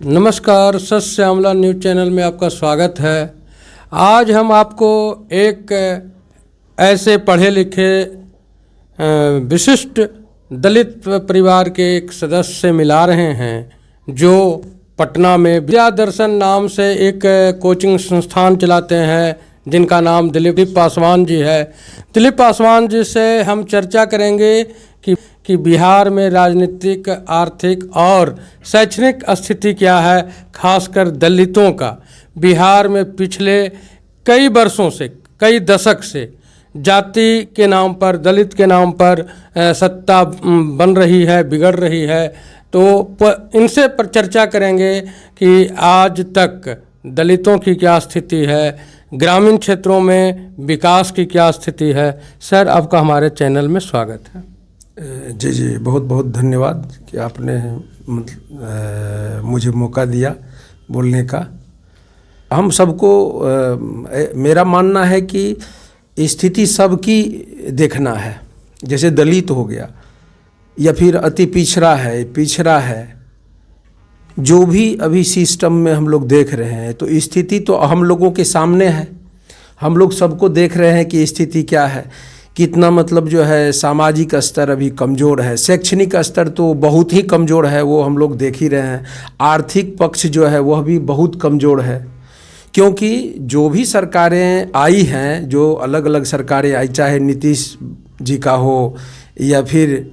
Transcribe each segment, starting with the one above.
नमस्कार, सत Shyamala news channel में आपका स्वागत है। आज हम आपको एक ऐसे पढ़े लिखे विशिष्ट दलित परिवार के एक सदस्य से मिला रहे हैं जो पटना में विद्या दर्शन नाम से एक कोचिंग संस्थान चलाते हैं, जिनका नाम दिलीप पासवान जी है। दिलीप पासवान जी से हम चर्चा करेंगे कि बिहार में राजनीतिक, आर्थिक और शैक्षणिक स्थिति क्या है, खासकर दलितों का। बिहार में पिछले कई वर्षों से, कई दशक से जाति के नाम पर, दलित के नाम पर सत्ता बन रही है, बिगड़ रही है। तो इनसे पर चर्चा करेंगे कि आज तक दलितों की क्या स्थिति है, ग्रामीण क्षेत्रों में विकास की क्या स्थिति है। सर, आपका हमारे चैनल में स्वागत है। जी, बहुत बहुत धन्यवाद कि आपने मुझे मौका दिया बोलने का। हम सबको मेरा मानना है कि स्थिति सबकी देखना है। जैसे दलित हो गया या फिर अति पिछड़ा है, जो भी अभी सिस्टम में हम लोग देख रहे हैं, तो स्थिति तो हम लोगों के सामने है। हम लोग सबको देख रहे हैं कि स्थिति क्या है, कितना मतलब जो है सामाजिक स्तर अभी कमज़ोर है, शैक्षणिक स्तर तो बहुत ही कमज़ोर है, वो हम लोग देख ही रहे हैं। आर्थिक पक्ष जो है वह भी बहुत कमज़ोर है, क्योंकि जो भी सरकारें आई हैं, जो अलग अलग सरकारें आई, चाहे नीतीश जी का हो या फिर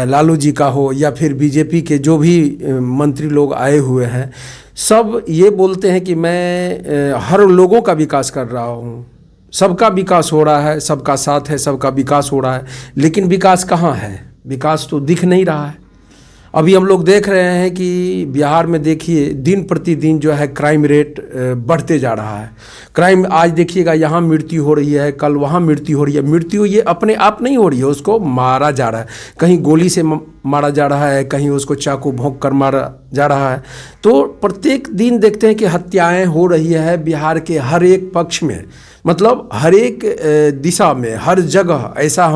लालू जी का हो या फिर बीजेपी के जो भी मंत्री लोग आए हुए हैं, सब ये बोलते हैं कि मैं हर लोगों का विकास कर रहा हूँ, सबका विकास हो रहा है, सबका साथ है, सबका विकास हो रहा है। लेकिन विकास कहाँ है? विकास तो दिख नहीं रहा है। अभी हम लोग देख रहे हैं कि बिहार में देखिए दिन प्रतिदिन जो है क्राइम रेट बढ़ते जा रहा है। क्राइम आज देखिएगा, यहाँ मृत्यु हो रही है, कल वहाँ मृत्यु हो रही है। मृत्यु ये अपने आप नहीं हो रही है, उसको मारा जा रहा है। कहीं गोली से मारा जा रहा है, कहीं उसको चाकू भोंक कर मारा जा रहा है। तो प्रत्येक दिन देखते हैं कि हत्याएं हो रही है बिहार के हर एक पक्ष में, मतलब हर एक दिशा में, हर जगह ऐसा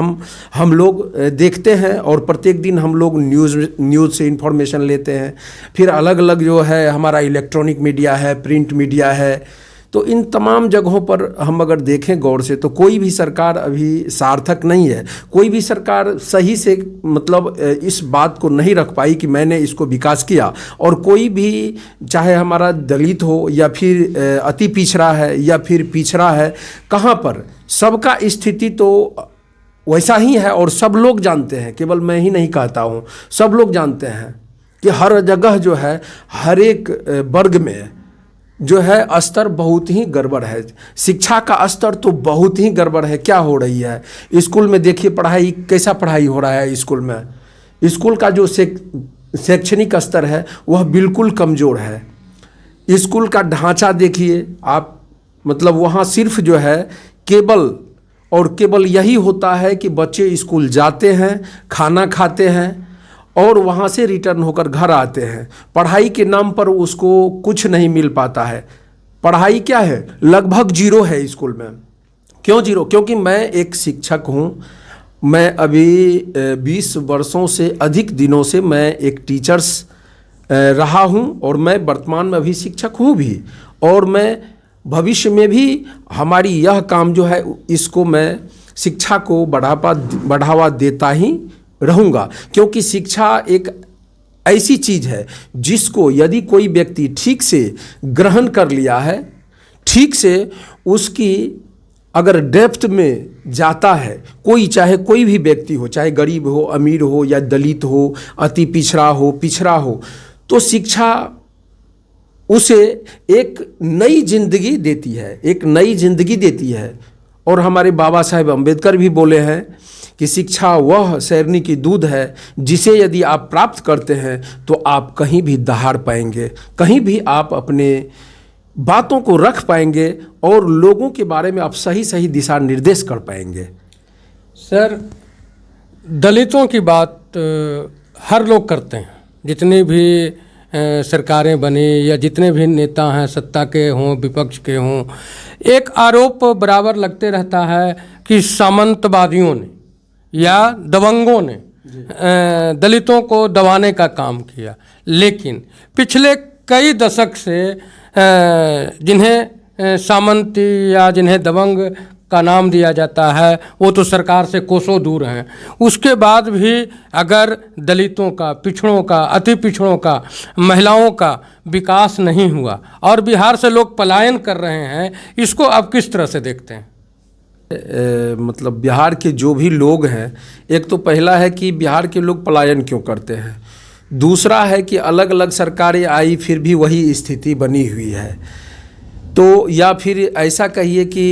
हम लोग देखते हैं। और प्रत्येक दिन हम लोग न्यूज़ से इन्फॉर्मेशन लेते हैं। फिर अलग अलग जो है हमारा इलेक्ट्रॉनिक मीडिया है, प्रिंट मीडिया है, तो इन तमाम जगहों पर हम अगर देखें गौर से, तो कोई भी सरकार अभी सार्थक नहीं है। कोई भी सरकार सही से मतलब इस बात को नहीं रख पाई कि मैंने इसको विकास किया। और कोई भी, चाहे हमारा दलित हो या फिर अति पिछड़ा है या फिर पिछड़ा है, कहाँ पर सबका स्थिति तो वैसा ही है। और सब लोग जानते हैं, केवल मैं ही नहीं कहता हूँ, सब लोग जानते हैं कि हर जगह जो है, हर एक वर्ग में जो है स्तर बहुत ही गड़बड़ है। शिक्षा का स्तर तो बहुत ही गड़बड़ है। क्या हो रही है स्कूल में? देखिए पढ़ाई, कैसा पढ़ाई हो रहा है स्कूल में। स्कूल का जो शैक्षणिक स्तर है वह बिल्कुल कमज़ोर है। स्कूल का ढांचा देखिए आप, मतलब वहाँ सिर्फ जो है केवल यही होता है कि बच्चे स्कूल जाते हैं, खाना खाते हैं और वहाँ से रिटर्न होकर घर आते हैं। पढ़ाई के नाम पर उसको कुछ नहीं मिल पाता है। पढ़ाई क्या है? लगभग जीरो है स्कूल में। क्यों जीरो? क्योंकि मैं एक शिक्षक हूँ। मैं अभी 20 वर्षों से अधिक दिनों से मैं एक टीचर्स रहा हूँ और मैं वर्तमान में अभी शिक्षक हूँ भी। और मैं भविष्य में भी हमारी यह काम जो है, इसको मैं शिक्षा को बढ़ावा देता ही रहूँगा। क्योंकि शिक्षा एक ऐसी चीज़ है जिसको यदि कोई व्यक्ति ठीक से ग्रहण कर लिया है, ठीक से उसकी अगर डेप्थ में जाता है, चाहे कोई भी व्यक्ति हो, चाहे गरीब हो, अमीर हो या दलित हो, अति पिछड़ा हो, तो शिक्षा उसे एक नई जिंदगी देती है, एक नई जिंदगी देती है। और हमारे बाबा साहेब अम्बेडकर भी बोले हैं कि शिक्षा वह शैरनी की दूध है जिसे यदि आप प्राप्त करते हैं तो आप कहीं भी दहाड़ पाएंगे, कहीं भी आप अपने बातों को रख पाएंगे और लोगों के बारे में आप सही सही दिशा निर्देश कर पाएंगे। सर, दलितों की बात हर लोग करते हैं, जितनी भी सरकारें बनी या जितने भी नेता हैं, सत्ता के हों विपक्ष के हों, एक आरोप बराबर लगते रहता है कि सामंतवादियों ने या दबंगों ने दलितों को दबाने का काम किया। लेकिन पिछले कई दशक से जिन्हें सामंती या जिन्हें दबंग का नाम दिया जाता है वो तो सरकार से कोसों दूर हैं। उसके बाद भी अगर दलितों का, पिछड़ों का, अति पिछड़ों का, महिलाओं का विकास नहीं हुआ और बिहार से लोग पलायन कर रहे हैं, इसको आप किस तरह से देखते हैं? मतलब बिहार के जो भी लोग हैं, एक तो पहला है कि बिहार के लोग पलायन क्यों करते हैं, दूसरा है कि अलग अलग सरकारें आई फिर भी वही स्थिति बनी हुई है। तो या फिर ऐसा कहिए कि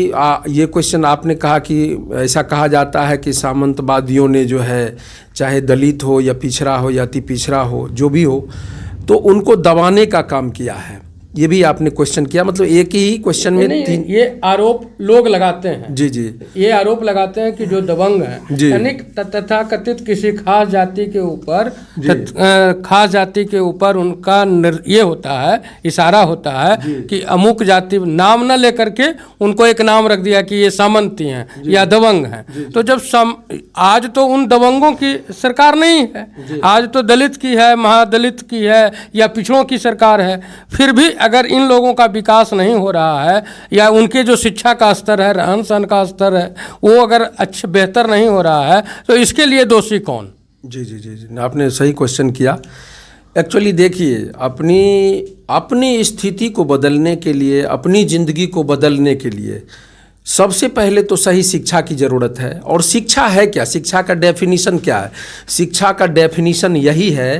ये क्वेश्चन आपने कहा कि ऐसा कहा जाता है कि सामंतवादियों ने जो है, चाहे दलित हो या पिछड़ा हो या अति पिछड़ा हो, जो भी हो, तो उनको दबाने का काम किया है। ये भी आपने क्वेश्चन किया, मतलब एक ही क्वेश्चन में तीन। ये आरोप लोग लगाते हैं। जी जी, ये आरोप लगाते हैं कि जो दबंग हैं, यानी तथाकथित किसी खास जाति के ऊपर, खास जाति के ऊपर उनका ये होता है, इशारा होता है कि अमुक जाति, नाम न लेकर के उनको एक नाम रख दिया कि ये सामंती हैं या दबंग हैं। तो जब आज तो उन दबंगों की सरकार नहीं है, आज तो दलित की है, महादलित की है या पिछड़ों की सरकार है। फिर भी अगर इन लोगों का विकास नहीं हो रहा है या उनके जो शिक्षा का स्तर है, रहन सहन का स्तर है, वो अगर अच्छा बेहतर नहीं हो रहा है, तो इसके लिए दोषी कौन? जी जी जी जी, आपने सही क्वेश्चन किया। एक्चुअली देखिए, अपनी स्थिति को बदलने के लिए, अपनी ज़िंदगी को बदलने के लिए सबसे पहले तो सही शिक्षा की ज़रूरत है। और शिक्षा है क्या? शिक्षा का डेफिनीशन क्या है? शिक्षा का डेफिनीशन यही है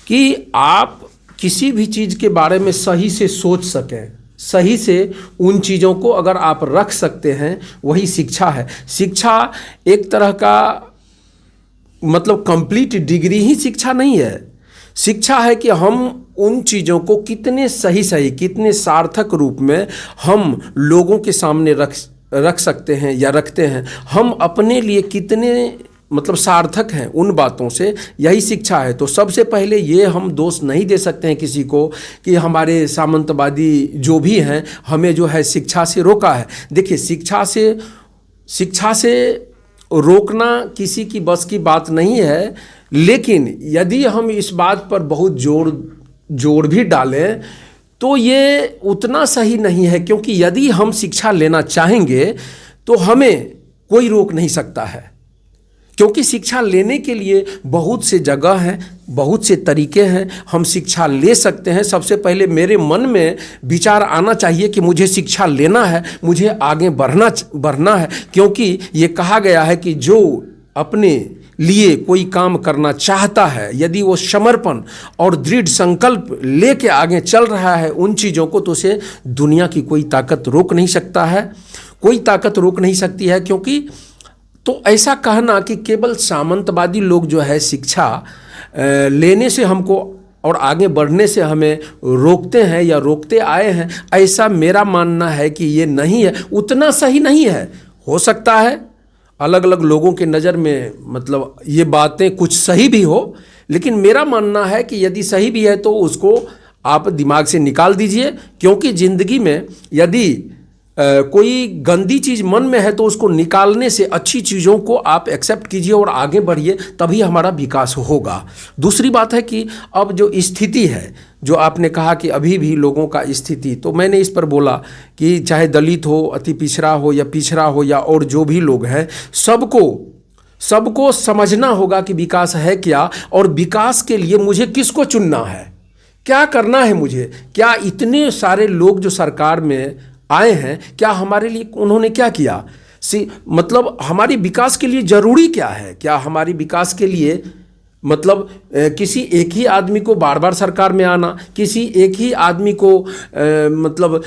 कि आप किसी भी चीज़ के बारे में सही से सोच सकें, सही से उन चीज़ों को अगर आप रख सकते हैं, वही शिक्षा है। शिक्षा एक तरह का मतलब कंप्लीट डिग्री ही शिक्षा नहीं है। शिक्षा है कि हम उन चीज़ों को कितने सही कितने सार्थक रूप में हम लोगों के सामने रख सकते हैं या रखते हैं, हम अपने लिए कितने मतलब सार्थक हैं उन बातों से, यही शिक्षा है। तो सबसे पहले ये हम दोष नहीं दे सकते हैं किसी को कि हमारे सामंतवादी जो भी हैं हमें जो है शिक्षा से रोका है। देखिए, शिक्षा से रोकना किसी की बस की बात नहीं है, लेकिन यदि हम इस बात पर बहुत जोर भी डालें तो ये उतना सही नहीं है, क्योंकि यदि हम शिक्षा लेना चाहेंगे तो हमें कोई रोक नहीं सकता है। क्योंकि शिक्षा लेने के लिए बहुत से जगह हैं, बहुत से तरीके हैं, हम शिक्षा ले सकते हैं। सबसे पहले मेरे मन में विचार आना चाहिए कि मुझे शिक्षा लेना है, मुझे आगे बढ़ना है। क्योंकि ये कहा गया है कि जो अपने लिए कोई काम करना चाहता है, यदि वो समर्पण और दृढ़ संकल्प लेके आगे चल रहा है उन चीज़ों को, तो उसे दुनिया की कोई ताकत रोक नहीं सकता है, कोई ताकत रोक नहीं सकती है। क्योंकि तो ऐसा कहना कि केवल सामंतवादी लोग जो है शिक्षा लेने से हमको और आगे बढ़ने से हमें रोकते हैं या रोकते आए हैं, ऐसा मेरा मानना है कि ये नहीं है, उतना सही नहीं है। हो सकता है अलग अलग लोगों के नज़र में मतलब ये बातें कुछ सही भी हो, लेकिन मेरा मानना है कि यदि सही भी है तो उसको आप दिमाग से निकाल दीजिए। क्योंकि ज़िंदगी में यदि कोई गंदी चीज़ मन में है तो उसको निकालने से अच्छी चीज़ों को आप एक्सेप्ट कीजिए और आगे बढ़िए, तभी हमारा विकास होगा। दूसरी बात है कि अब जो स्थिति है, जो आपने कहा कि अभी भी लोगों का स्थिति, तो मैंने इस पर बोला कि चाहे दलित हो, अति पिछड़ा हो या पिछड़ा हो या और जो भी लोग हैं, सबको समझना होगा कि विकास है क्या और विकास के लिए मुझे किसको चुनना है, क्या करना है मुझे। क्या इतने सारे लोग जो सरकार में आए हैं, क्या हमारे लिए उन्होंने क्या किया? मतलब हमारे विकास के लिए ज़रूरी क्या है? क्या हमारे विकास के लिए मतलब किसी एक ही आदमी को बार बार सरकार में आना, किसी एक ही आदमी को मतलब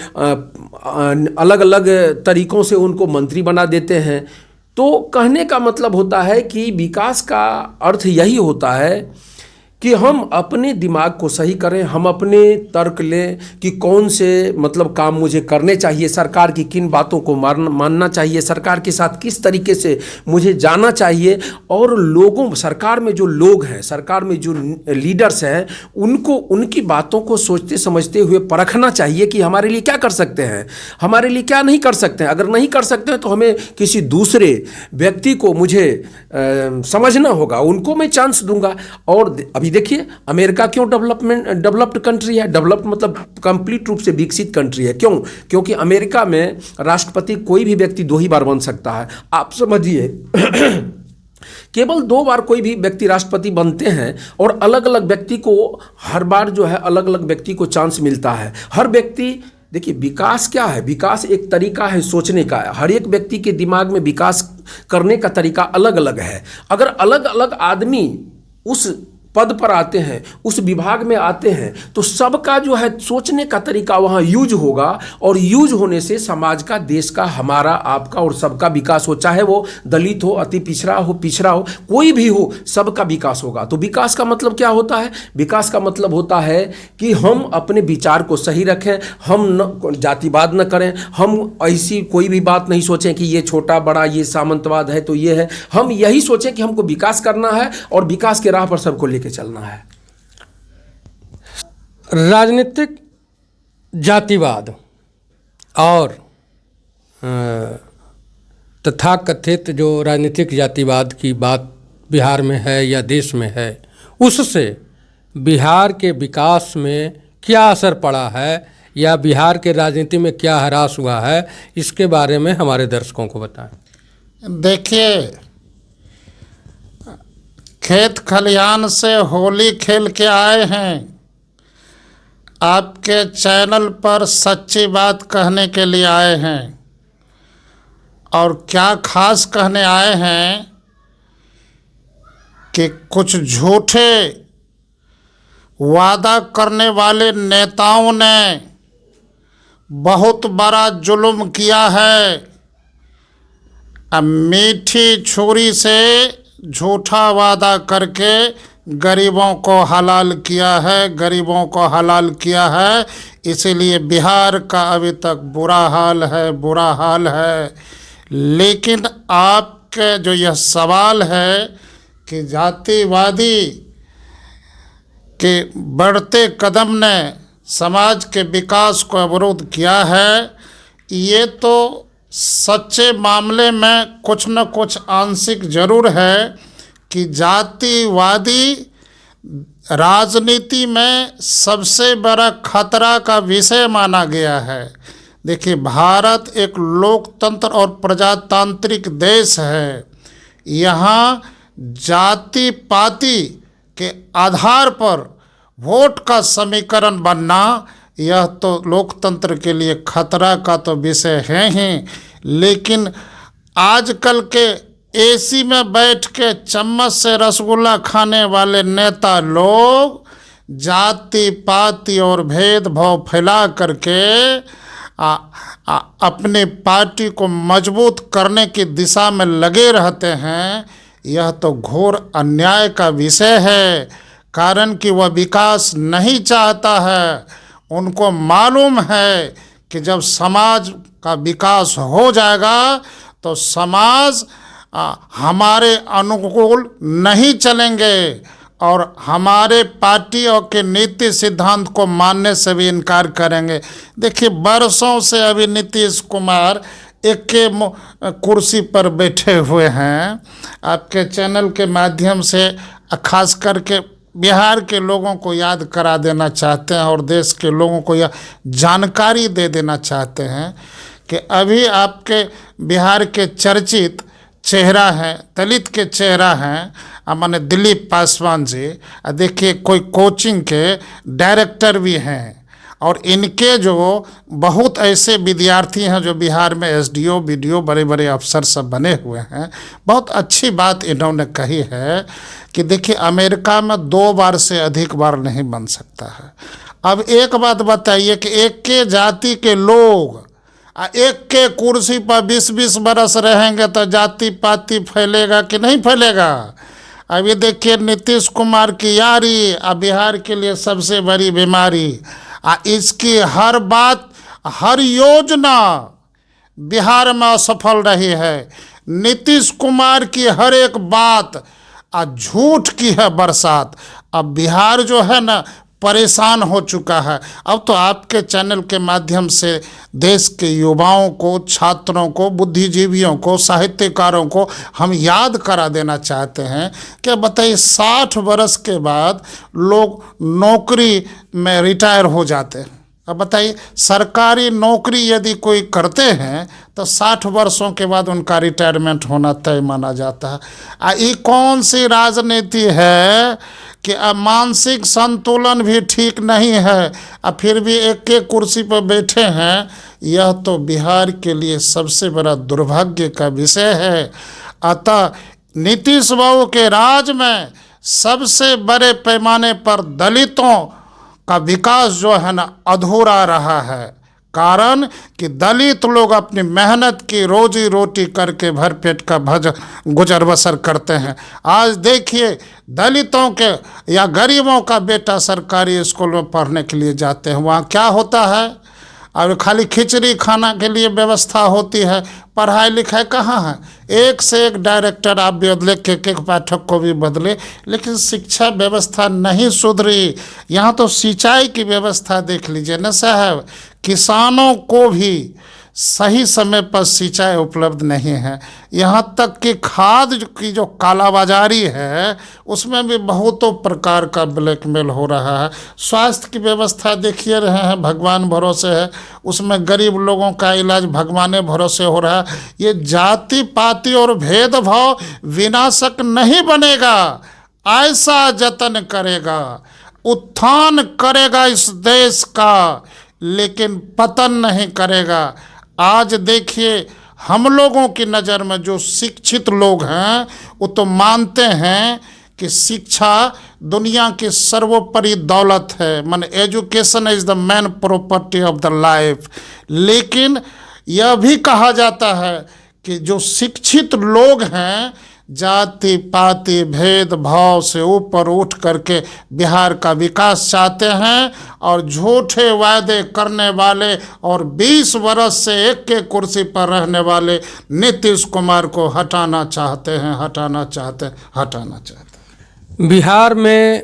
अलग अलग तरीक़ों से उनको मंत्री बना देते हैं? तो कहने का मतलब होता है कि विकास का अर्थ यही होता है कि हम अपने दिमाग को सही करें, हम अपने तर्क लें कि कौन से मतलब काम मुझे करने चाहिए, सरकार की किन बातों को मानना चाहिए, सरकार के साथ किस तरीके से मुझे जाना चाहिए। और लोगों, सरकार में जो लोग हैं, सरकार में जो लीडर्स हैं, उनको उनकी बातों को सोचते समझते हुए परखना चाहिए कि हमारे लिए क्या कर सकते हैं, हमारे लिए क्या नहीं कर सकते हैं। अगर नहीं कर सकते हैं तो हमें किसी दूसरे व्यक्ति को मुझे समझना होगा, उनको मैं चांस दूंगा। और अभी अभी देखिए अमेरिका क्यों डेवलप्ड कंट्री है, डेवलप्ड मतलब कंप्लीट रूप से विकसित कंट्री है। क्यों? क्योंकि अमेरिका में राष्ट्रपति कोई भी व्यक्ति 2 ही बार बन सकता है। आप समझिए केवल 2 बार कोई भी व्यक्ति राष्ट्रपति बनते हैं और अलग अलग व्यक्ति को हर बार जो है अलग अलग व्यक्ति को चांस मिलता है। हर व्यक्ति, देखिए विकास क्या है, विकास एक तरीका है सोचने का। हर एक व्यक्ति के दिमाग में विकास करने का तरीका अलग अलग है। अगर अलग अलग आदमी उस पद पर आते हैं, उस विभाग में आते हैं, तो सबका जो है सोचने का तरीका वहाँ यूज होगा और यूज होने से समाज का, देश का, हमारा, आपका और सबका विकास हो। चाहे वो दलित हो, अति पिछड़ा हो, कोई भी हो, सबका विकास होगा। तो विकास का मतलब क्या होता है? विकास का मतलब होता है कि हम अपने विचार को सही रखें, हम न जातिवाद न करें, हम ऐसी कोई भी बात नहीं सोचें कि ये छोटा बड़ा, ये सामंतवाद है तो ये है। हम यही सोचें कि हमको विकास करना है और विकास के राह पर सबको के चलना है। राजनीतिक जातिवाद और तथाकथित जो राजनीतिक जातिवाद की बात बिहार में है या देश में है, उससे बिहार के विकास में क्या असर पड़ा है या बिहार के राजनीति में क्या ह्रास हुआ है, इसके बारे में हमारे दर्शकों को बताएं। देखिए, खेत खलिहान से होली खेल के आए हैं, आपके चैनल पर सच्ची बात कहने के लिए आए हैं। और क्या खास कहने आए हैं कि कुछ झूठे वादा करने वाले नेताओं ने बहुत बड़ा जुल्म किया है। अब मीठी छुरी से झूठा वादा करके गरीबों को हलाल किया है, गरीबों को हलाल किया है। इसीलिए बिहार का अभी तक बुरा हाल है। लेकिन आपके जो यह सवाल है कि जातिवादी के बढ़ते कदम ने समाज के विकास को अवरुद्ध किया है, ये तो सच्चे मामले में कुछ न कुछ आंशिक जरूर है कि जातिवादी राजनीति में सबसे बड़ा खतरा का विषय माना गया है। देखिए, भारत एक लोकतंत्र और प्रजातांत्रिक देश है। यहाँ जाति पाति के आधार पर वोट का समीकरण बनना, यह तो लोकतंत्र के लिए खतरा का तो विषय है ही। लेकिन आजकल के एसी में बैठ के चम्मच से रसगुल्ला खाने वाले नेता लोग जाति पाति और भेदभाव फैला करके अपनी पार्टी को मजबूत करने की दिशा में लगे रहते हैं। यह तो घोर अन्याय का विषय है, कारण कि वह विकास नहीं चाहता है। उनको मालूम है कि जब समाज का विकास हो जाएगा तो समाज हमारे अनुकूल नहीं चलेंगे और हमारे पार्टी और के नीति सिद्धांत को मानने से भी इनकार करेंगे। देखिए, बरसों से अभी नीतीश कुमार एक के कुर्सी पर बैठे हुए हैं। आपके चैनल के माध्यम से खास करके बिहार के लोगों को याद करा देना चाहते हैं और देश के लोगों को यह जानकारी दे देना चाहते हैं कि अभी आपके बिहार के चर्चित चेहरा हैं, दलित के चेहरा हैं, माने दिलीप पासवान जी। देखिए, कोई कोचिंग के डायरेक्टर भी हैं और इनके जो बहुत ऐसे विद्यार्थी हैं जो बिहार में एसडीओ बीडीओ बड़े बड़े अफसर सब बने हुए हैं। बहुत अच्छी बात इन्होंने कही है कि देखिए, अमेरिका में 2 बार से अधिक बार नहीं बन सकता है। अब एक बात बताइए कि एक के जाति के लोग एक के कुर्सी पर 20-20 बरस रहेंगे तो जाति पाति फैलेगा कि नहीं फैलेगा? अभी देखिए, नीतीश कुमार की यारी बिहार के लिए सबसे बड़ी बीमारी। इसकी हर बात, हर योजना बिहार में असफल रही है। नीतीश कुमार की हर एक बात झूठ की है बरसात। अब बिहार जो है ना, परेशान हो चुका है। अब तो आपके चैनल के माध्यम से देश के युवाओं को, छात्रों को, बुद्धिजीवियों को, साहित्यकारों को हम याद करा देना चाहते हैं कि बताइए 60 वर्ष के बाद लोग नौकरी में रिटायर हो जाते हैं। अब बताइए सरकारी नौकरी यदि कोई करते हैं तो 60 वर्षों के बाद उनका रिटायरमेंट होना तय माना जाता है। ये कौन सी राजनीति है कि अब मानसिक संतुलन भी ठीक नहीं है, अब फिर भी एक कुर्सी पर बैठे हैं। यह तो बिहार के लिए सबसे बड़ा दुर्भाग्य का विषय है। अतः नीतीश बाबू के राज में सबसे बड़े पैमाने पर दलितों का विकास जो है ना अधूरा रहा है। कारण कि दलित लोग अपनी मेहनत की रोजी रोटी करके भरपेट का गुजर बसर करते हैं। आज देखिए दलितों के या गरीबों का बेटा सरकारी स्कूल में पढ़ने के लिए जाते हैं, वहाँ क्या होता है? और खाली खिचड़ी खाना के लिए व्यवस्था होती है, पढ़ाई लिखाई कहाँ है? एक से एक डायरेक्टर आप बदले, एक पाठक को भी बदले, लेकिन शिक्षा व्यवस्था नहीं सुधरी। यहाँ तो सिंचाई की व्यवस्था देख लीजिए न साहब, किसानों को भी सही समय पर सिंचाई उपलब्ध नहीं है। यहाँ तक कि खाद की जो कालाबाजारी है उसमें भी बहुतों प्रकार का ब्लैकमेल हो रहा है। स्वास्थ्य की व्यवस्था देखिए रहे हैं, भगवान भरोसे है, उसमें गरीब लोगों का इलाज भगवाने भरोसे हो रहा है। ये जाति पाति और भेदभाव विनाशक नहीं बनेगा, ऐसा जतन करेगा, उत्थान करेगा इस देश का, लेकिन पतन नहीं करेगा। आज देखिए हम लोगों की नज़र में जो शिक्षित लोग हैं वो तो मानते हैं कि शिक्षा दुनिया की सर्वोपरि दौलत है, मन education is the main property of the life. लेकिन यह भी कहा जाता है कि जो शिक्षित लोग हैं जाति पाति भेदभाव से ऊपर उठ करके बिहार का विकास चाहते हैं, और झूठे वायदे करने वाले और 20 वर्ष से एक कुर्सी पर रहने वाले नीतीश कुमार को हटाना चाहते हैं। बिहार में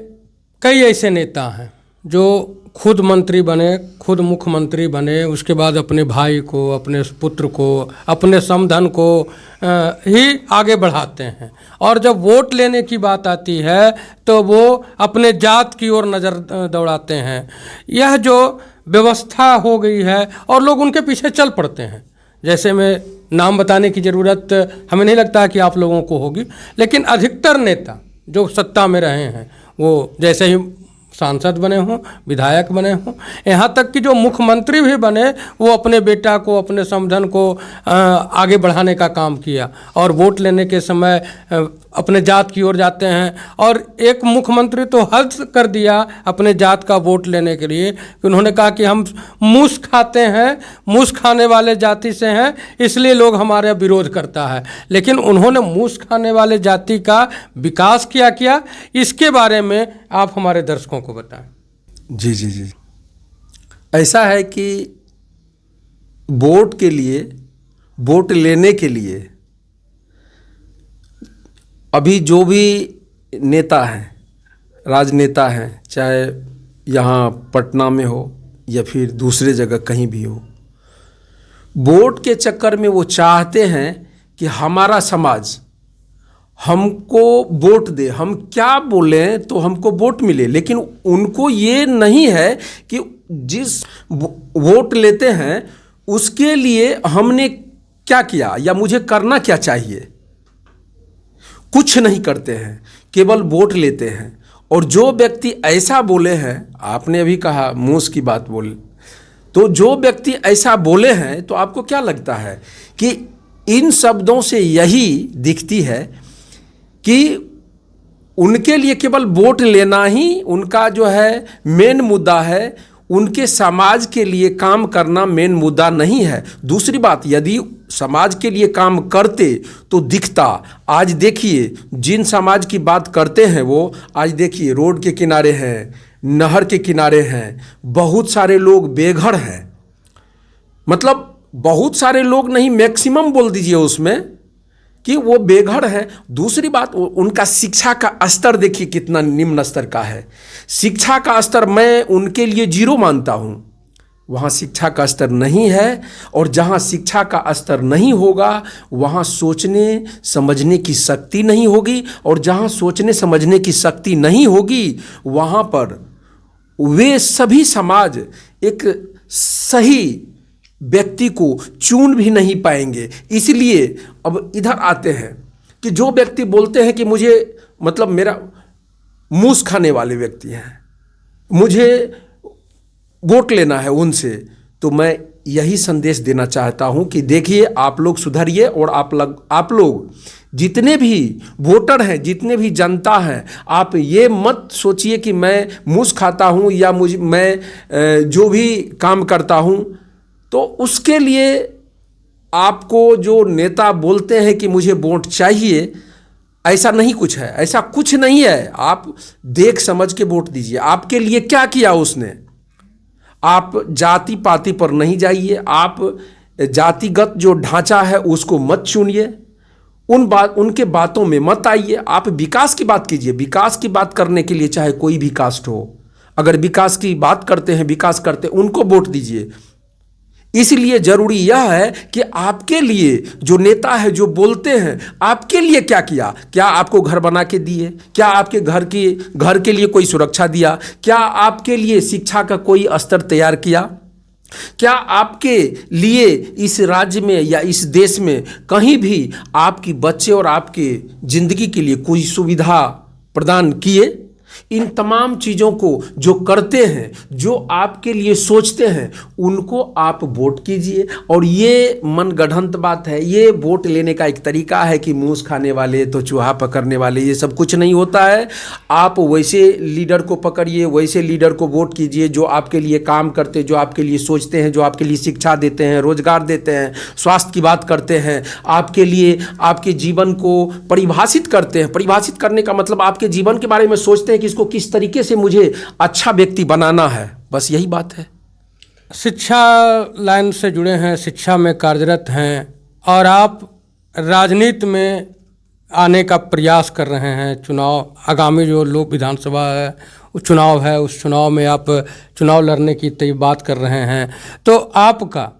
कई ऐसे नेता हैं जो खुद मंत्री बने, खुद मुख्यमंत्री बने, उसके बाद अपने भाई को, अपने पुत्र को, अपने समधन को ही आगे बढ़ाते हैं, और जब वोट लेने की बात आती है तो वो अपने जात की ओर नज़र दौड़ाते हैं। यह जो व्यवस्था हो गई है और लोग उनके पीछे चल पड़ते हैं। जैसे मैं नाम बताने की ज़रूरत हमें नहीं लगता है कि आप लोगों को होगी, लेकिन अधिकतर नेता जो सत्ता में रहे हैं वो जैसे ही सांसद बने हों, विधायक बने हों, यहाँ तक कि जो मुख्यमंत्री भी बने वो अपने बेटा को, अपने समधन को आगे बढ़ाने का काम किया, और वोट लेने के समय अपने जात की ओर जाते हैं। और एक मुख्यमंत्री तो हद कर दिया अपने जात का वोट लेने के लिए कि उन्होंने कहा कि हम मूस खाते हैं, मूस खाने वाले जाति से हैं, इसलिए लोग हमारे विरोध करता है। लेकिन उन्होंने मूस खाने वाले जाति का विकास किया, इसके बारे में आप हमारे दर्शकों को बताएं। जी जी जी, ऐसा है कि वोट के लिए, वोट लेने के लिए अभी जो भी नेता हैं, राजनेता हैं, चाहे यहाँ पटना में हो या फिर दूसरे जगह कहीं भी हो, वोट के चक्कर में वो चाहते हैं कि हमारा समाज हमको वोट दे, हम क्या बोलें तो हमको वोट मिले। लेकिन उनको ये नहीं है कि जिस वोट लेते हैं उसके लिए हमने क्या किया या मुझे करना क्या चाहिए। कुछ नहीं करते हैं, केवल वोट लेते हैं। और जो व्यक्ति ऐसा बोले हैं, आपने अभी कहा मूस की बात बोले, तो जो व्यक्ति ऐसा बोले हैं तो आपको क्या लगता है कि इन शब्दों से यही दिखती है कि उनके लिए केवल वोट लेना ही उनका जो है मेन मुद्दा है, उनके समाज के लिए काम करना मेन मुद्दा नहीं है। दूसरी बात, यदि समाज के लिए काम करते तो दिखता। आज देखिए जिन समाज की बात करते हैं वो आज देखिए रोड के किनारे हैं, नहर के किनारे हैं, बहुत सारे लोग बेघर हैं। मतलब बहुत सारे लोग नहीं, मैक्सिमम बोल दीजिए उसमें कि वो बेघर हैं। दूसरी बात, उनका शिक्षा का स्तर देखिए कितना निम्न स्तर का है। शिक्षा का स्तर मैं उनके लिए जीरो मानता हूँ। वहाँ शिक्षा का स्तर नहीं है, और जहाँ शिक्षा का स्तर नहीं होगा वहाँ सोचने समझने की शक्ति नहीं होगी, और जहाँ सोचने समझने की शक्ति नहीं होगी वहाँ पर वे सभी समाज एक सही व्यक्ति को चुन भी नहीं पाएंगे। इसलिए अब इधर आते हैं कि जो व्यक्ति बोलते हैं कि मुझे मतलब मेरा मूस खाने वाले व्यक्ति हैं, मुझे वोट लेना है उनसे, तो मैं यही संदेश देना चाहता हूं कि देखिए आप लोग सुधरिए, और आप लोग जितने भी वोटर हैं, जितने भी जनता हैं, आप ये मत सोचिए कि मैं मूस खाता हूं या मैं जो भी काम करता हूं तो उसके लिए आपको जो नेता बोलते हैं कि मुझे वोट चाहिए, ऐसा नहीं कुछ है, ऐसा कुछ नहीं है। आप देख समझ के वोट दीजिए। आपके लिए क्या किया उसने, आप जाति पाति पर नहीं जाइए, आप जातिगत जो ढांचा है उसको मत चुनिए, उनके बातों में मत आइए। आप विकास की बात कीजिए। विकास की बात करने के लिए चाहे कोई भी कास्ट हो, अगर विकास की बात करते हैं, विकास करते हैं, उनको वोट दीजिए। इसलिए जरूरी यह है कि आपके लिए जो नेता है, जो बोलते हैं, आपके लिए क्या किया। क्या आपको घर बना के दिए? क्या आपके घर के लिए कोई सुरक्षा दिया? क्या आपके लिए शिक्षा का कोई स्तर तैयार किया? क्या आपके लिए इस राज्य में या इस देश में कहीं भी आपकी बच्चे और आपके जिंदगी के लिए कोई सुविधा प्रदान किए? इन तमाम चीज़ों को जो करते हैं, जो आपके लिए सोचते हैं, उनको आप वोट कीजिए। और ये मनगढ़ंत बात है, ये वोट लेने का एक तरीका है कि मूस खाने वाले तो चूहा पकड़ने वाले, ये सब कुछ नहीं होता है। आप वैसे लीडर को पकड़िए, वैसे लीडर को वोट कीजिए जो आपके लिए काम करते, जो आपके लिए सोचते हैं, जो आपके लिए शिक्षा देते हैं, रोजगार देते हैं, स्वास्थ्य की बात करते हैं, आपके लिए आपके जीवन को परिभाषित करते हैं। परिभाषित करने का मतलब आपके जीवन के बारे में सोचते हैं कि इसको किस तरीके से मुझे अच्छा व्यक्ति बनाना है, बस यही बात है। शिक्षा लाइन से जुड़े हैं, शिक्षा में कार्यरत हैं, और आप राजनीति में आने का प्रयास कर रहे हैं। चुनाव आगामी जो लोक विधानसभा है, उस चुनाव में आप चुनाव लड़ने की बात कर रहे हैं। तो आपका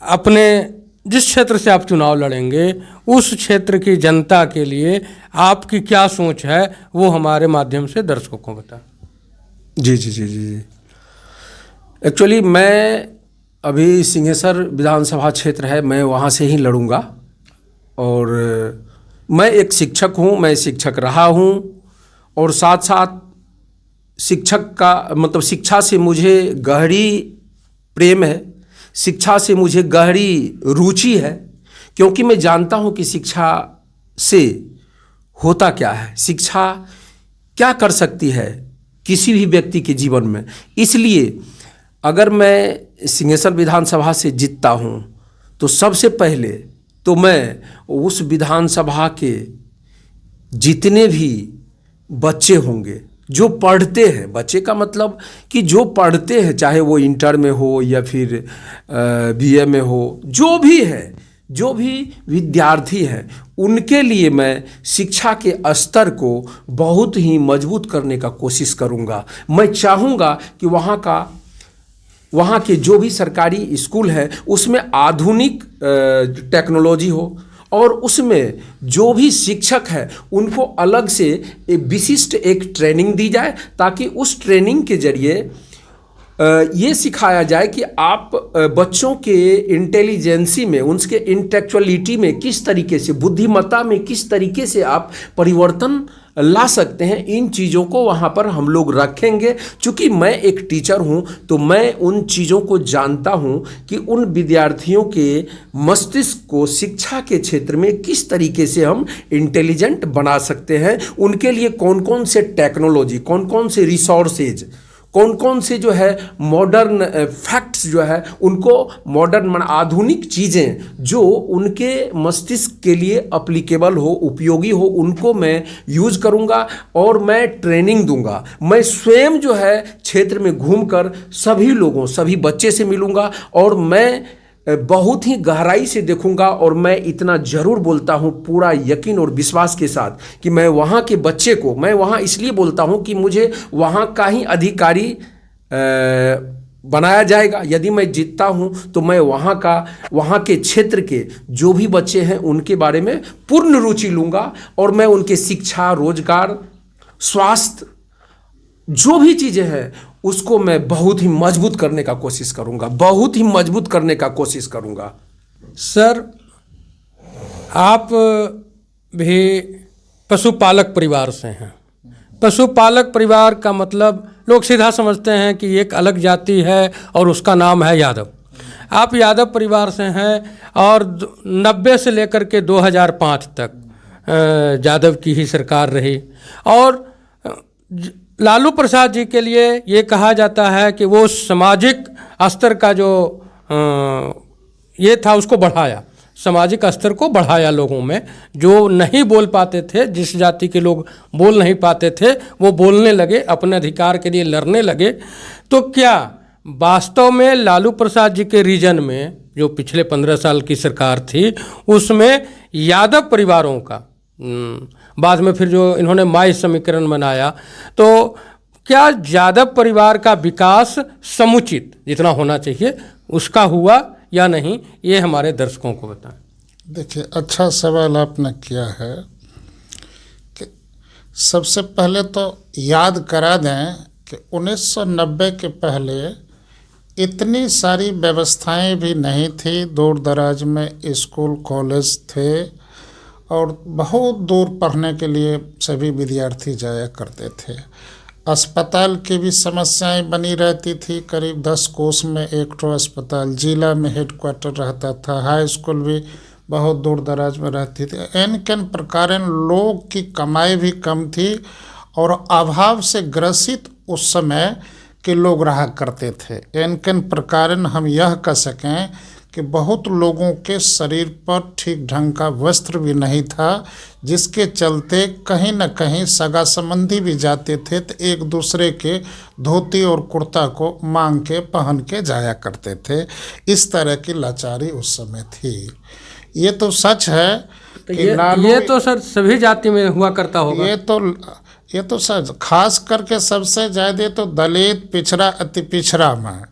अपने जिस क्षेत्र से आप चुनाव लड़ेंगे, उस क्षेत्र की जनता के लिए आपकी क्या सोच है, वो हमारे माध्यम से दर्शकों को बताएं। जी जी जी जी जी एक्चुअली मैं अभी सिंहेश्वर विधानसभा क्षेत्र है, मैं वहाँ से ही लड़ूंगा। और मैं एक शिक्षक हूँ, मैं शिक्षक रहा हूँ, और साथ साथ शिक्षक का मतलब शिक्षा से मुझे गहरी प्रेम है, शिक्षा से मुझे गहरी रुचि है, क्योंकि मैं जानता हूँ कि शिक्षा से होता क्या है, शिक्षा क्या कर सकती है किसी भी व्यक्ति के जीवन में। इसलिए अगर मैं सिंहेश्वर विधानसभा से जीतता हूँ तो सबसे पहले तो मैं उस विधानसभा के जितने भी बच्चे होंगे जो पढ़ते हैं, बच्चे का मतलब कि जो पढ़ते हैं, चाहे वो इंटर में हो या फिर बीए में हो, जो भी है, जो भी विद्यार्थी हैं, उनके लिए मैं शिक्षा के स्तर को बहुत ही मजबूत करने का कोशिश करूंगा। मैं चाहूँगा कि वहाँ के जो भी सरकारी स्कूल है उसमें आधुनिक टेक्नोलॉजी हो, और उसमें जो भी शिक्षक है उनको अलग से एक विशिष्ट एक ट्रेनिंग दी जाए, ताकि उस ट्रेनिंग के जरिए ये सिखाया जाए कि आप बच्चों के इंटेलिजेंसी में, उनके इंटेलेक्चुअलिटी में किस तरीके से, बुद्धिमत्ता में किस तरीके से आप परिवर्तन ला सकते हैं। इन चीज़ों को वहाँ पर हम लोग रखेंगे। चूँकि मैं एक टीचर हूँ तो मैं उन चीज़ों को जानता हूँ कि उन विद्यार्थियों के मस्तिष्क को शिक्षा के क्षेत्र में किस तरीके से हम इंटेलिजेंट बना सकते हैं, उनके लिए कौन कौन से टेक्नोलॉजी, कौन कौन से रिसोर्सेज, कौन कौन से जो है मॉडर्न फैक्ट्स जो है, उनको मॉडर्न आधुनिक चीज़ें जो उनके मस्तिष्क के लिए अप्लीकेबल हो, उपयोगी हो, उनको मैं यूज़ करूँगा और मैं ट्रेनिंग दूंगा। मैं स्वयं जो है क्षेत्र में घूमकर सभी लोगों, सभी बच्चे से मिलूँगा और मैं बहुत ही गहराई से देखूंगा। और मैं इतना जरूर बोलता हूं पूरा यकीन और विश्वास के साथ कि मैं वहां के बच्चे को, मैं वहां इसलिए बोलता हूं कि मुझे वहां का ही अधिकारी बनाया जाएगा। यदि मैं जीतता हूं तो मैं वहां के क्षेत्र के जो भी बच्चे हैं उनके बारे में पूर्ण रुचि लूंगा और मैं उनके शिक्षा, रोजगार, स्वास्थ्य, जो भी चीजें हैं उसको मैं बहुत ही मजबूत करने का कोशिश करूंगा, बहुत ही मजबूत करने का कोशिश करूंगा। सर, आप भी पशुपालक परिवार से हैं। पशुपालक परिवार का मतलब लोग सीधा समझते हैं कि एक अलग जाति है और उसका नाम है यादव। आप यादव परिवार से हैं और 90 से लेकर के 2005 तक यादव की ही सरकार रही। और लालू प्रसाद जी के लिए ये कहा जाता है कि वो सामाजिक स्तर का जो ये था उसको बढ़ाया, सामाजिक स्तर को बढ़ाया लोगों में। जो नहीं बोल पाते थे, जिस जाति के लोग बोल नहीं पाते थे, वो बोलने लगे, अपने अधिकार के लिए लड़ने लगे। तो क्या वास्तव में लालू प्रसाद जी के रीजन में जो पिछले 15 साल की सरकार थी उसमें यादव परिवारों का, बाद में फिर जो इन्होंने माई समीकरण बनाया, तो क्या यादव परिवार का विकास समुचित जितना होना चाहिए उसका हुआ या नहीं, ये हमारे दर्शकों को बताएं। देखिए, अच्छा सवाल आपने किया है कि सबसे पहले तो याद करा दें कि 1990 के पहले इतनी सारी व्यवस्थाएं भी नहीं थी। दूर दराज में स्कूल, कॉलेज थे और बहुत दूर पढ़ने के लिए सभी विद्यार्थी जाया करते थे। अस्पताल की भी समस्याएं बनी रहती थी। करीब 10 कोस में एक ठो अस्पताल जिला में हेडक्वार्टर रहता था। हाई स्कूल भी बहुत दूर दराज में रहती थी। एन केन प्रकार लोग की कमाई भी कम थी और अभाव से ग्रसित उस समय के लोग रहा करते थे। एन केन प्रकार हम यह कह सकें कि बहुत लोगों के शरीर पर ठीक ढंग का वस्त्र भी नहीं था, जिसके चलते कहीं न कहीं सगा संबंधी भी जाते थे तो एक दूसरे के धोती और कुर्ता को मांग के पहन के जाया करते थे। इस तरह की लाचारी उस समय थी। ये तो सच है तो ये तो सर सभी जाति में हुआ करता होगा। ये तो सच, खास करके सबसे ज़्यादा तो दलित, पिछड़ा, अति पिछड़ा में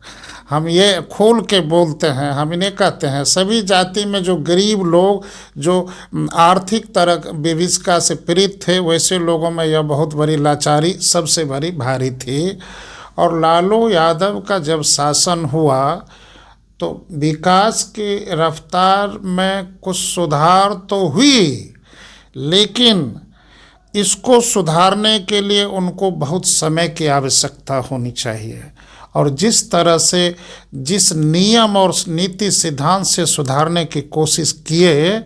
हम ये खोल के बोलते हैं। हम इन्हें कहते हैं सभी जाति में जो गरीब लोग, जो आर्थिक तरह विभिषिका से पीड़ित थे, वैसे लोगों में यह बहुत बड़ी लाचारी सबसे बड़ी भारी थी। और लालू यादव का जब शासन हुआ तो विकास की रफ्तार में कुछ सुधार तो हुई, लेकिन इसको सुधारने के लिए उनको बहुत समय की आवश्यकता होनी चाहिए। और जिस तरह से, जिस नियम और नीति सिद्धांत से सुधारने की कोशिश किए,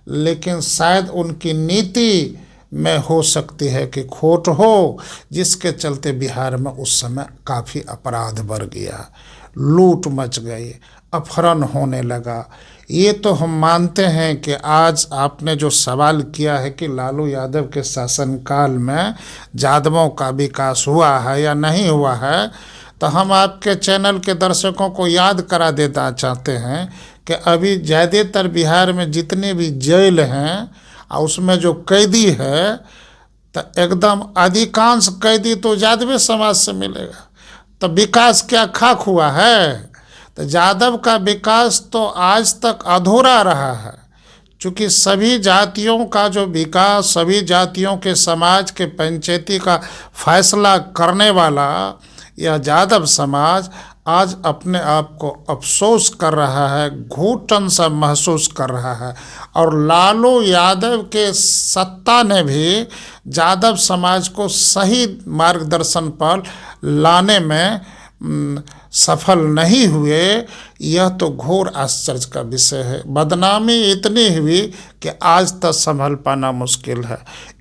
लेकिन शायद उनकी नीति में हो सकती है कि खोट हो, जिसके चलते बिहार में उस समय काफ़ी अपराध बढ़ गया, लूट मच गई, अपहरण होने लगा। ये तो हम मानते हैं कि आज आपने जो सवाल किया है कि लालू यादव के शासनकाल में यादवों का विकास हुआ है या नहीं हुआ है, तो हम आपके चैनल के दर्शकों को याद करा देना चाहते हैं कि अभी ज़्यादातर बिहार में जितने भी जेल हैं और उसमें जो कैदी है, तो एकदम अधिकांश कैदी तो यादव समाज से मिलेगा। तो विकास क्या खाक हुआ है? तो यादव का विकास तो आज तक अधूरा रहा है, क्योंकि सभी जातियों का जो विकास, सभी जातियों के समाज के पंचायती का फैसला करने वाला यह यादव समाज आज अपने आप को अफसोस कर रहा है, घुटन सा महसूस कर रहा है। और लालू यादव के सत्ता ने भी यादव समाज को सही मार्गदर्शन पर लाने में सफल नहीं हुए। यह तो घोर आश्चर्य का विषय है। बदनामी इतनी हुई कि आज तक संभल पाना मुश्किल है।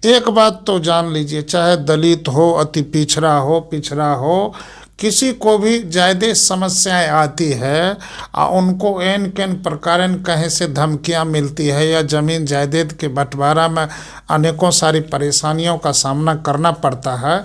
एक बात तो जान लीजिए, चाहे दलित हो, अति पिछड़ा हो, किसी को भी ज़्यादा समस्याएं आती है और उनको एन केन प्रकार कहीं से धमकियां मिलती है या ज़मीन जायदाद के बंटवारा में अनेकों सारी परेशानियों का सामना करना पड़ता है,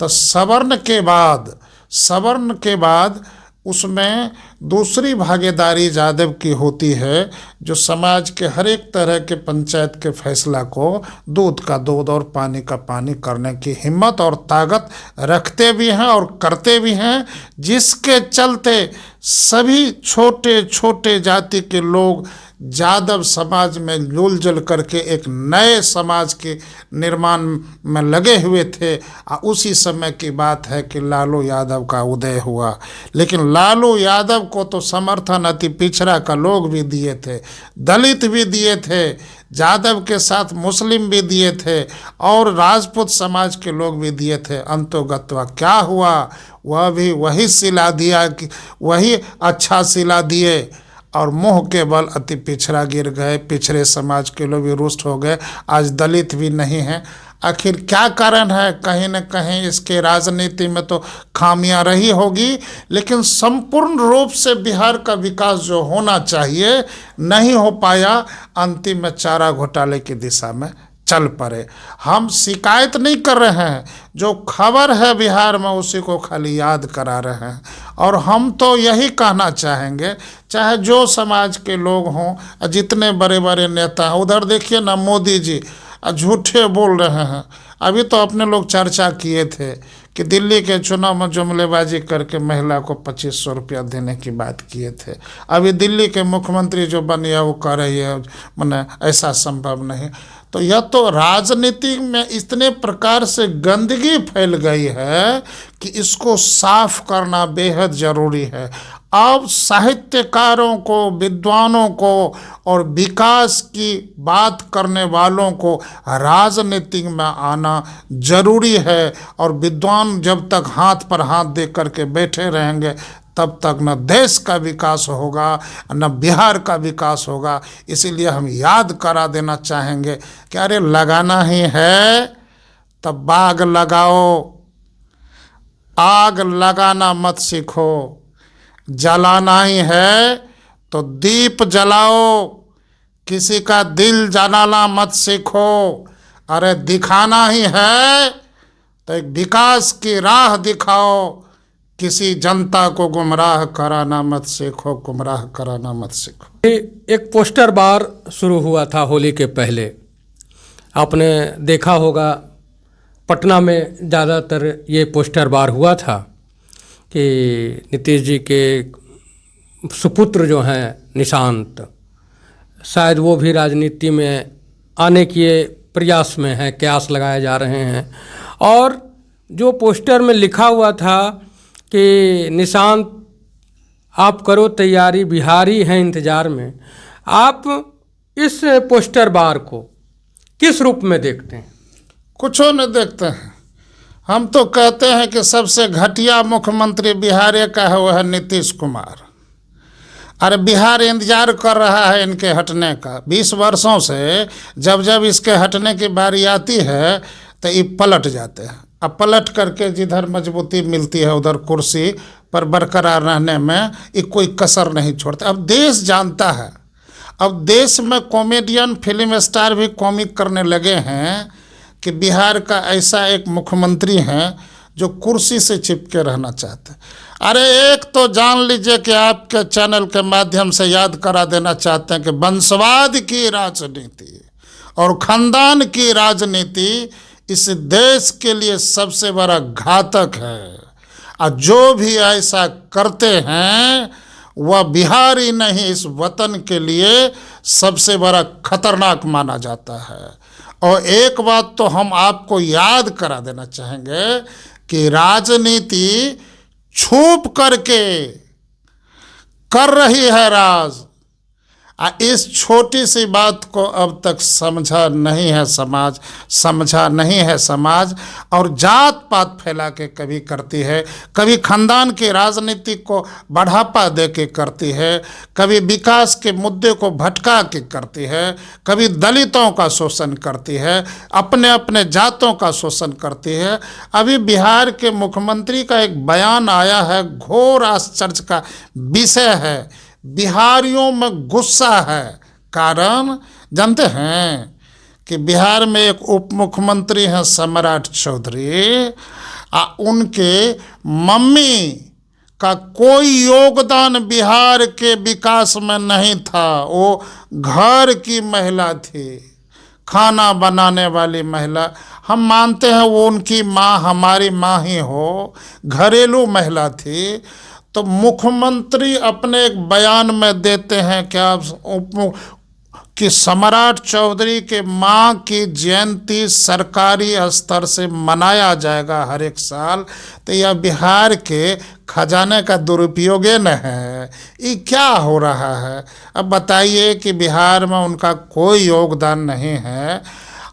तो सब्र के बाद उसमें दूसरी भागीदारी यादव की होती है, जो समाज के हर एक तरह के पंचायत के फैसला को दूध का दूध और पानी का पानी करने की हिम्मत और ताकत रखते भी हैं और करते भी हैं, जिसके चलते सभी छोटे छोटे जाति के लोग यादव समाज में जुल करके एक नए समाज के निर्माण में लगे हुए थे। उसी समय की बात है कि लालू यादव का उदय हुआ। लेकिन लालू यादव को तो समर्थन अति पिछड़ा का लोग भी दिए थे, दलित भी दिए थे, यादव के साथ मुस्लिम भी दिए थे और राजपूत समाज के लोग भी दिए थे। अंतोगत्वा क्या हुआ, वह भी वही सिला दिया, कि वही अच्छा सिला दिए और मुंह के बल अति पिछड़ा गिर गए। पिछड़े समाज के लोग भी रुष्ट हो गए, आज दलित भी नहीं हैं। आखिर क्या कारण है? कहीं न कहीं इसके राजनीति में तो खामियां रही होगी, लेकिन संपूर्ण रूप से बिहार का विकास जो होना चाहिए नहीं हो पाया। अंतिम में चारा घोटाले की दिशा में चल पड़े। हम शिकायत नहीं कर रहे हैं, जो खबर है बिहार में उसी को खाली याद करा रहे हैं। और हम तो यही कहना चाहेंगे, चाहे जो समाज के लोग हों, जितने बड़े बड़े नेता हैं, उधर देखिए ना मोदी जी झूठे बोल रहे हैं। अभी तो अपने लोग चर्चा किए थे कि दिल्ली के चुनाव में जुमलेबाजी करके महिला को 2500 रुपया देने की बात किए थे। अभी दिल्ली के मुख्यमंत्री जो बनी है वो कह रही है माने ऐसा संभव नहीं। तो यह तो राजनीति में इतने प्रकार से गंदगी फैल गई है कि इसको साफ करना बेहद जरूरी है। अब साहित्यकारों को, विद्वानों को और विकास की बात करने वालों को राजनीति में आना जरूरी है। और विद्वान जब तक हाथ पर हाथ दे करके बैठे रहेंगे तब तक न देश का विकास होगा न बिहार का विकास होगा। इसीलिए हम याद करा देना चाहेंगे कि अरे लगाना ही है तब बाग लगाओ, आग लगाना मत सीखो। जलाना ही है तो दीप जलाओ, किसी का दिल जलाना मत सीखो। अरे दिखाना ही है तो एक विकास की राह दिखाओ, किसी जनता को गुमराह कराना मत सीखो, गुमराह कराना मत सीखो। एक पोस्टर बार शुरू हुआ था होली के पहले, आपने देखा होगा पटना में ज़्यादातर ये पोस्टर बार हुआ था कि नीतीश जी के सुपुत्र जो हैं निशांत, शायद वो भी राजनीति में आने के प्रयास में हैं, कयास लगाए जा रहे हैं। और जो पोस्टर में लिखा हुआ था कि निशांत आप करो तैयारी, बिहारी हैं इंतज़ार में, आप इस पोस्टर बार को किस रूप में देखते हैं? कुछ नहीं देखते हैं, हम तो कहते हैं कि सबसे घटिया मुख्यमंत्री बिहार का है, वह है नीतीश कुमार। अरे बिहार इंतजार कर रहा है इनके हटने का 20 वर्षों से। जब जब इसके हटने की बारी आती है तो ये पलट जाते हैं। अब पलट करके जिधर मजबूती मिलती है उधर कुर्सी पर बरकरार रहने में ये कोई कसर नहीं छोड़ता। अब देश जानता है, अब देश में कॉमेडियन, फिल्म स्टार भी कॉमिक करने लगे हैं कि बिहार का ऐसा एक मुख्यमंत्री हैं जो कुर्सी से चिपके रहना चाहते हैं। अरे एक तो जान लीजिए कि आपके चैनल के माध्यम से याद करा देना चाहते हैं कि वंशवाद की राजनीति और खानदान की राजनीति इस देश के लिए सबसे बड़ा घातक है। और जो भी ऐसा करते हैं वह बिहार ही नहीं, इस वतन के लिए सबसे बड़ा खतरनाक माना जाता है। और एक बात तो हम आपको याद करा देना चाहेंगे कि राजनीति छुप करके कर रही है राज। इस छोटी सी बात को अब तक समझा नहीं है समाज, और जात पात फैला के कभी करती है, कभी खानदान की राजनीति को बढ़ावा दे के करती है, कभी विकास के मुद्दे को भटका के करती है, कभी दलितों का शोषण करती है, अपने अपने जातों का शोषण करती है। अभी बिहार के मुख्यमंत्री का एक बयान आया है, घोर आश्चर्य का विषय है। बिहारियों में गुस्सा है, कारण जानते हैं कि बिहार में एक उप मुख्यमंत्री हैं सम्राट चौधरी, उनके मम्मी का कोई योगदान बिहार के विकास में नहीं था। वो घर की महिला थी, खाना बनाने वाली महिला। हम मानते हैं वो उनकी माँ हमारी माँ ही हो, घरेलू महिला थी। तो मुख्यमंत्री अपने एक बयान में देते हैं क्या कि सम्राट चौधरी के माँ की जयंती सरकारी स्तर से मनाया जाएगा हर एक साल। तो यह बिहार के खजाने का दुरुपयोग न है? ये क्या हो रहा है? अब बताइए कि बिहार में उनका कोई योगदान नहीं है।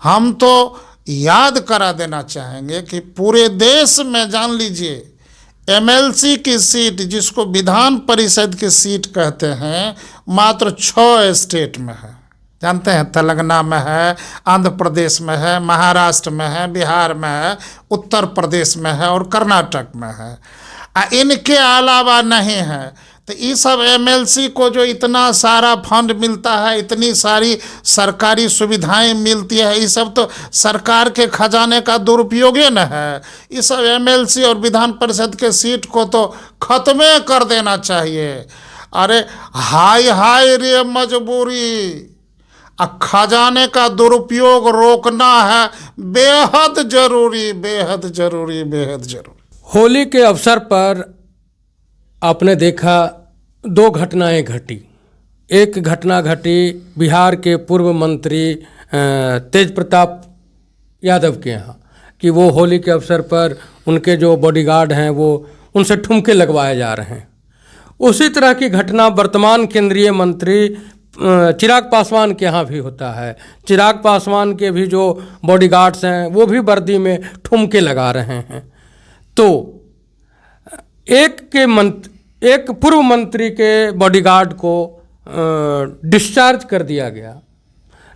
हम तो याद करा देना चाहेंगे कि पूरे देश में जान लीजिए एमएलसी की सीट, जिसको विधान परिषद की सीट कहते हैं, मात्र 6 स्टेट में है। जानते हैं, तेलंगाना में है, आंध्र प्रदेश में है, महाराष्ट्र में है, बिहार में है, उत्तर प्रदेश में है और कर्नाटक में है। इनके अलावा नहीं है। तो ये सब एमएलसी को जो इतना सारा फंड मिलता है, इतनी सारी सरकारी सुविधाएं मिलती है, ये सब तो सरकार के खजाने का दुरुपयोग न है। ये सब एमएलसी और विधान परिषद के सीट को तो खत्म कर देना चाहिए। अरे हाय हाय रे मजबूरी, खजाने का दुरुपयोग रोकना है बेहद जरूरी, बेहद जरूरी, बेहद जरूरी। होली के अवसर पर आपने देखा 2 घटनाएं घटी। एक घटना घटी बिहार के पूर्व मंत्री तेज प्रताप यादव के यहाँ कि वो होली के अवसर पर उनके जो बॉडीगार्ड हैं वो उनसे ठुमके लगवाए जा रहे हैं। उसी तरह की घटना वर्तमान केंद्रीय मंत्री चिराग पासवान के यहाँ भी होता है। चिराग पासवान के भी जो बॉडीगार्ड्स हैं वो भी वर्दी में ठुमके लगा रहे हैं। तो एक पूर्व मंत्री के बॉडीगार्ड को डिस्चार्ज कर दिया गया,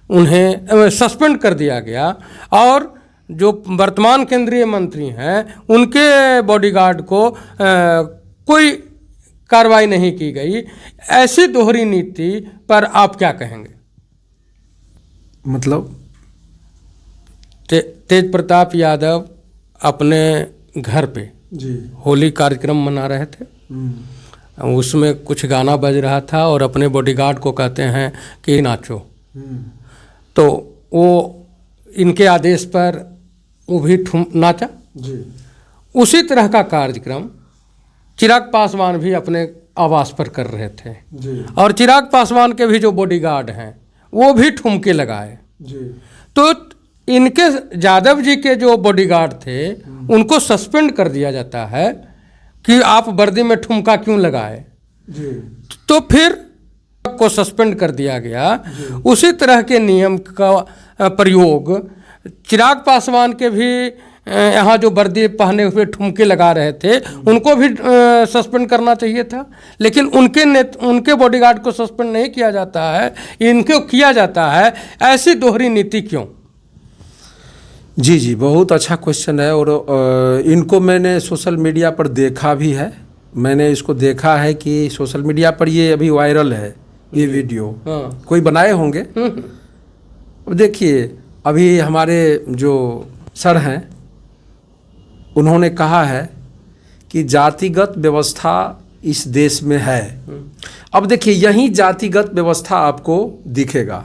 उन्हें सस्पेंड कर दिया गया, और जो वर्तमान केंद्रीय मंत्री हैं उनके बॉडीगार्ड को कोई कार्रवाई नहीं की गई। ऐसी दोहरी नीति पर आप क्या कहेंगे? मतलब तेज प्रताप यादव अपने घर पे जी होली कार्यक्रम मना रहे थे, उसमें कुछ गाना बज रहा था और अपने बॉडीगार्ड को कहते हैं कि नाचो। तो वो इनके आदेश पर वो भी नाचा। जी उसी तरह का कार्यक्रम चिराग पासवान भी अपने आवास पर कर रहे थे जी और चिराग पासवान के भी जो बॉडीगार्ड हैं वो भी ठुमके लगाए। जी तो इनके यादव जी के जो बॉडीगार्ड थे उनको सस्पेंड कर दिया जाता है कि आप वर्दी में ठुमका क्यों लगाए। जी तो फिर को सस्पेंड कर दिया गया। उसी तरह के नियम का प्रयोग चिराग पासवान के भी यहाँ जो वर्दी पहने हुए ठुमके लगा रहे थे उनको भी सस्पेंड करना चाहिए था, लेकिन उनके बॉडीगार्ड को सस्पेंड नहीं किया जाता है, इनको किया जाता है। ऐसी दोहरी नीति क्यों? जी जी, बहुत अच्छा क्वेश्चन है। और इनको मैंने सोशल मीडिया पर देखा भी है। मैंने इसको देखा है कि सोशल मीडिया पर ये अभी वायरल है ये वीडियो। हाँ। कोई बनाए होंगे। अब देखिए, अभी हमारे जो सर हैं उन्होंने कहा है कि जातिगत व्यवस्था इस देश में है। अब देखिए, यही जातिगत व्यवस्था आपको दिखेगा।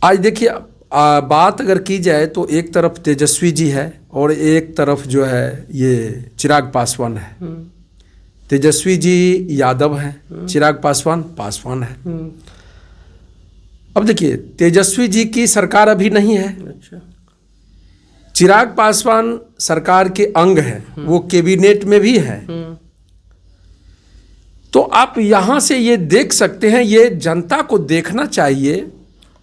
आज देखिए, बात अगर की जाए तो एक तरफ तेजस्वी जी है और एक तरफ जो है ये चिराग पासवान है। तेजस्वी जी यादव हैं, चिराग पासवान है। अब देखिए, तेजस्वी जी की सरकार अभी नहीं है। अच्छा। चिराग पासवान सरकार के अंग है, वो कैबिनेट में भी है। तो आप यहां से ये देख सकते हैं, ये जनता को देखना चाहिए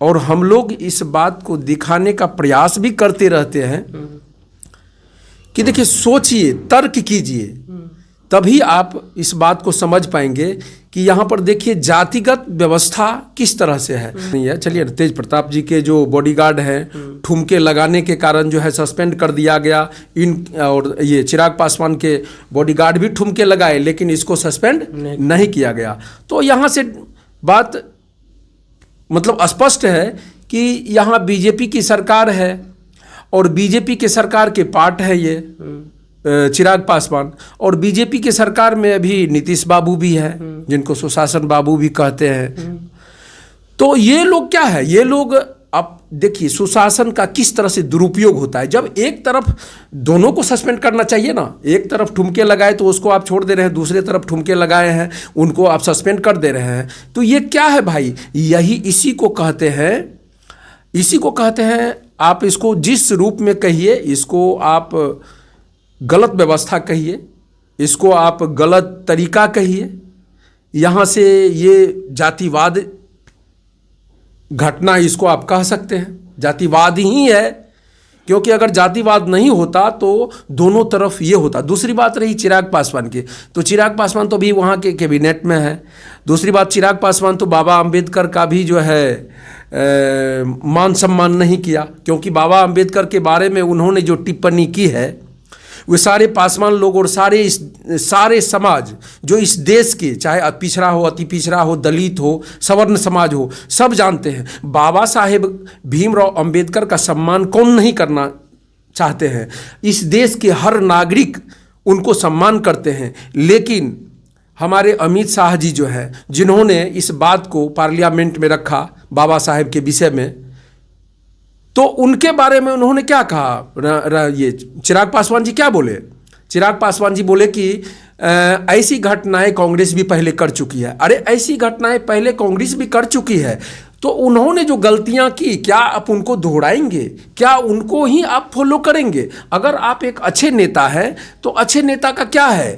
और हम लोग इस बात को दिखाने का प्रयास भी करते रहते हैं कि देखिए, सोचिए, तर्क कीजिए, तभी आप इस बात को समझ पाएंगे कि यहाँ पर देखिए जातिगत व्यवस्था किस तरह से है। नहीं है, चलिए, तेज प्रताप जी के जो बॉडीगार्ड हैं ठुमके लगाने के कारण जो है सस्पेंड कर दिया गया। और ये चिराग पासवान के बॉडीगार्ड भी ठुमके लगाए, लेकिन इसको सस्पेंड नहीं किया गया। तो यहाँ से बात मतलब स्पष्ट है कि यहाँ बीजेपी की सरकार है और बीजेपी के सरकार के पार्ट है ये चिराग पासवान, और बीजेपी के सरकार में अभी नीतीश बाबू भी है, जिनको सुशासन बाबू भी कहते हैं। तो ये लोग क्या है, ये लोग अब देखिए सुशासन का किस तरह से दुरुपयोग होता है। जब एक तरफ दोनों को सस्पेंड करना चाहिए ना, एक तरफ ठुमके लगाए तो उसको आप छोड़ दे रहे हैं, दूसरे तरफ ठुमके लगाए हैं उनको आप सस्पेंड कर दे रहे हैं। तो ये क्या है भाई, यही इसी को कहते हैं आप इसको जिस रूप में कहिए, इसको आप गलत व्यवस्था कहिए, इसको आप गलत तरीका कहिए, यहाँ से ये जातिवाद घटना इसको आप कह सकते हैं, जातिवाद ही है। क्योंकि अगर जातिवाद नहीं होता तो दोनों तरफ ये होता। दूसरी बात रही चिराग पासवान की, तो चिराग पासवान तो भी वहाँ के कैबिनेट में है। दूसरी बात, चिराग पासवान तो बाबा अंबेडकर का भी जो है मान सम्मान नहीं किया, क्योंकि बाबा अंबेडकर के बारे में उन्होंने जो टिप्पणी की है वे सारे पासवान लोग और सारे समाज जो इस देश के, चाहे पिछड़ा हो, अति पिछड़ा हो, दलित हो, सवर्ण समाज हो, सब जानते हैं। बाबा साहेब भीमराव अंबेडकर का सम्मान कौन नहीं करना चाहते हैं। इस देश के हर नागरिक उनको सम्मान करते हैं। लेकिन हमारे अमित शाह जी जो है, जिन्होंने इस बात को पार्लियामेंट में रखा बाबा साहेब के विषय में, तो उनके बारे में उन्होंने क्या कहा, ये चिराग पासवान जी क्या बोले? चिराग पासवान जी बोले कि ऐसी घटनाएं कांग्रेस भी पहले कर चुकी है। अरे ऐसी घटनाएं पहले कांग्रेस भी कर चुकी है, तो उन्होंने जो गलतियां की क्या आप उनको दोहराएंगे? क्या उनको ही आप फॉलो करेंगे? अगर आप एक अच्छे नेता हैं तो अच्छे नेता का क्या है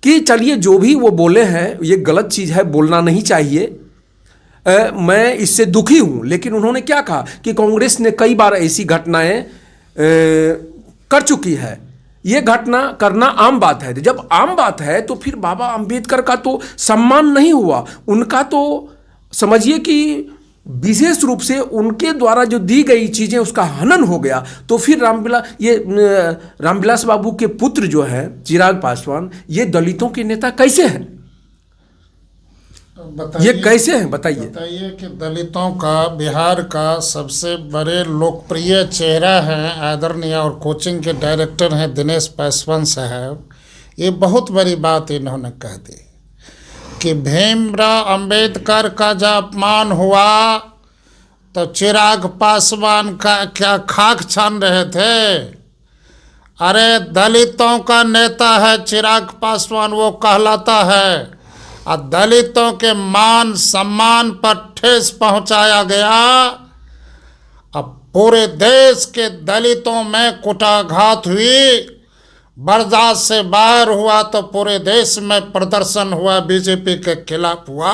कि चलिए जो भी वो बोले हैं ये गलत चीज़ है, बोलना नहीं चाहिए, मैं इससे दुखी हूं। लेकिन उन्होंने क्या कहा कि कांग्रेस ने कई बार ऐसी घटनाएं कर चुकी है, ये घटना करना आम बात है। जब आम बात है तो फिर बाबा अंबेडकर का तो सम्मान नहीं हुआ, उनका तो समझिए कि विशेष रूप से उनके द्वारा जो दी गई चीज़ें उसका हनन हो गया। तो फिर रामविलास बाबू के पुत्र जो है चिराग पासवान, ये दलितों के नेता कैसे हैं? ये कैसे हैं बताइए? कि दलितों का बिहार का सबसे बड़े लोकप्रिय चेहरा है, आदरणीय और कोचिंग के डायरेक्टर हैं दिनेश पासवान साहब। ये बहुत बड़ी बात इन्होंने कह दी कि भीमराव अंबेडकर का जब अपमान हुआ तो चिराग पासवान का क्या खाक छान रहे थे। अरे दलितों का नेता है चिराग पासवान, वो कहलाता है। और दलितों के मान सम्मान पर ठेस पहुंचाया गया। अब पूरे देश के दलितों में कुटाघात हुई, बर्दाश्त से बाहर हुआ तो पूरे देश में प्रदर्शन हुआ, बीजेपी के खिलाफ हुआ।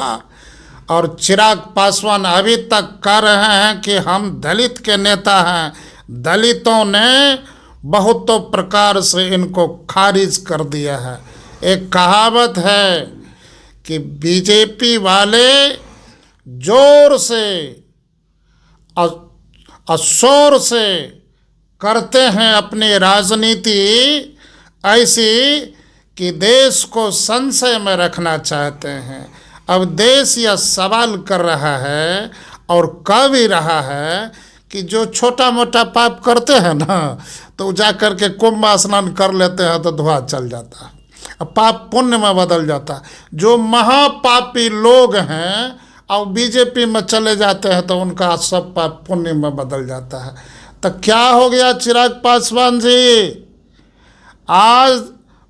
और चिराग पासवान अभी तक कह रहे हैं कि हम दलित के नेता हैं। दलितों ने बहुतों प्रकार से इनको खारिज कर दिया है। एक कहावत है कि बीजेपी वाले जोर से असोर से करते हैं अपनी राजनीति ऐसी कि देश को संशय में रखना चाहते हैं। अब देश यह सवाल कर रहा है और कह भी रहा है कि जो छोटा मोटा पाप करते हैं ना, तो जा कर के कुंभ स्नान कर लेते हैं तो धुआं चल जाता है, पाप पुण्य में बदल जाता है। जो महापापी लोग हैं और बीजेपी में चले जाते हैं तो उनका सब पाप पुण्य में बदल जाता है। तो क्या हो गया चिराग पासवान जी? आज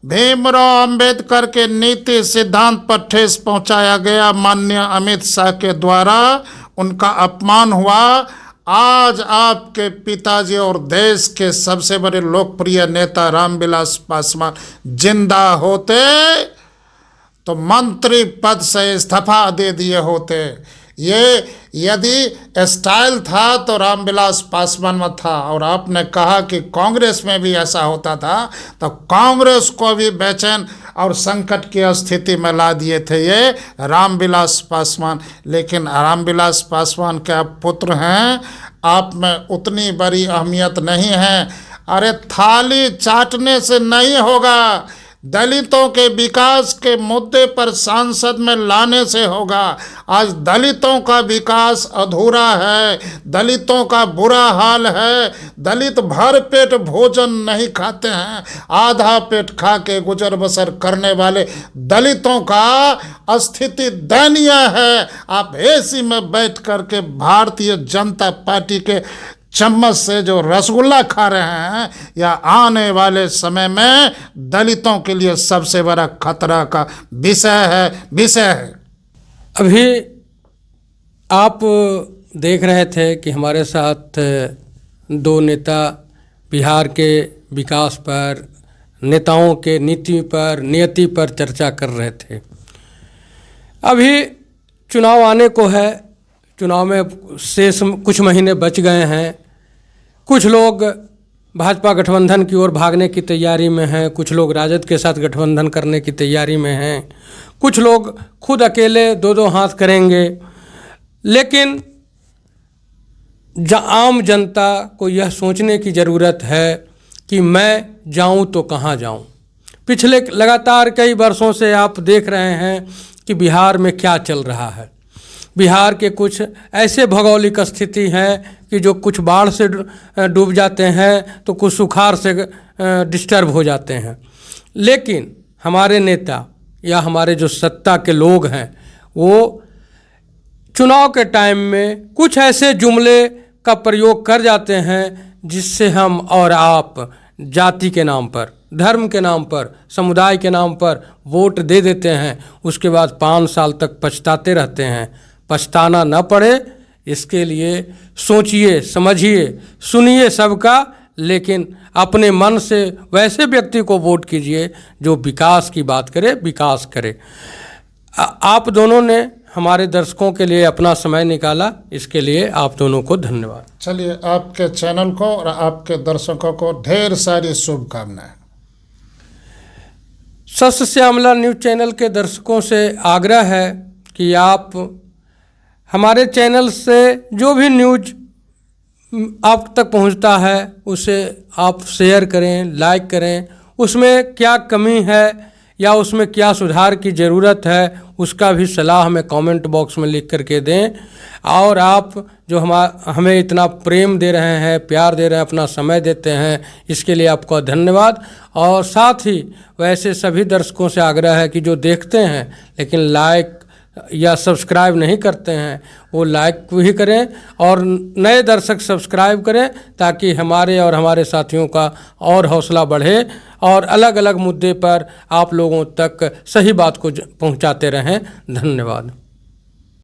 भीमराव अंबेडकर के नीति सिद्धांत पर ठेस पहुंचाया गया, माननीय अमित शाह के द्वारा उनका अपमान हुआ। आज आपके पिताजी और देश के सबसे बड़े लोकप्रिय नेता रामविलास पासवान जिंदा होते तो मंत्री पद से इस्तीफा दे दिए होते। ये यदि स्टाइल था तो रामविलास पासवान में था। और आपने कहा कि कांग्रेस में भी ऐसा होता था, तो कांग्रेस को भी बेचैन और संकट की स्थिति में ला दिए थे ये रामविलास पासवान। लेकिन रामविलास पासवान के आप पुत्र हैं, आप में उतनी बड़ी अहमियत नहीं है। अरे थाली चाटने से नहीं होगा, दलितों के विकास के मुद्दे पर सांसद में लाने से होगा। आज दलितों का विकास अधूरा है, दलितों का बुरा हाल है। दलित भर पेट भोजन नहीं खाते हैं, आधा पेट खा के गुजर बसर करने वाले दलितों का स्थिति दयनीय है। आप एसी में बैठ करके भारतीय जनता पार्टी के चम्मच से जो रसगुल्ला खा रहे हैं, या आने वाले समय में दलितों के लिए सबसे बड़ा खतरा का विषय है। अभी आप देख रहे थे कि हमारे साथ दो नेता बिहार के विकास पर, नेताओं के नीति पर, नियति पर चर्चा कर रहे थे। अभी चुनाव आने को है, चुनाव में शेष कुछ महीने बच गए हैं। कुछ लोग भाजपा गठबंधन की ओर भागने की तैयारी में हैं, कुछ लोग राजद के साथ गठबंधन करने की तैयारी में हैं, कुछ लोग खुद अकेले दो दो हाथ करेंगे। लेकिन आम जनता को यह सोचने की ज़रूरत है कि मैं जाऊं तो कहां जाऊं। पिछले लगातार कई वर्षों से आप देख रहे हैं कि बिहार में क्या चल रहा है। बिहार के कुछ ऐसे भौगोलिक स्थिति हैं कि जो कुछ बाढ़ से डूब जाते हैं तो कुछ सुखाड़ से डिस्टर्ब हो जाते हैं। लेकिन हमारे नेता या हमारे जो सत्ता के लोग हैं वो चुनाव के टाइम में कुछ ऐसे जुमले का प्रयोग कर जाते हैं जिससे हम और आप जाति के नाम पर, धर्म के नाम पर, समुदाय के नाम पर वोट दे देते हैं। उसके बाद 5 साल तक पछताते रहते हैं। पछताना न पड़े इसके लिए सोचिए, समझिए, सुनिए सबका, लेकिन अपने मन से वैसे व्यक्ति को वोट कीजिए जो विकास की बात करे, विकास करे। आप दोनों ने हमारे दर्शकों के लिए अपना समय निकाला, इसके लिए आप दोनों को धन्यवाद। चलिए, आपके चैनल को और आपके दर्शकों को ढेर सारी शुभकामनाएं। सस्य श्यामला न्यूज़ चैनल के दर्शकों से आग्रह है कि आप हमारे चैनल से जो भी न्यूज़ आप तक पहुंचता है उसे आप शेयर करें, लाइक करें। उसमें क्या कमी है या उसमें क्या सुधार की ज़रूरत है उसका भी सलाह हमें कमेंट बॉक्स में लिख करके दें। और आप जो हमें इतना प्रेम दे रहे हैं, प्यार दे रहे हैं, अपना समय देते हैं, इसके लिए आपका धन्यवाद। और साथ ही वैसे सभी दर्शकों से आग्रह है कि जो देखते हैं लेकिन लाइक या सब्सक्राइब नहीं करते हैं वो लाइक भी करें और नए दर्शक सब्सक्राइब करें, ताकि हमारे और हमारे साथियों का और हौसला बढ़े और अलग अलग मुद्दे पर आप लोगों तक सही बात को पहुंचाते रहें। धन्यवाद।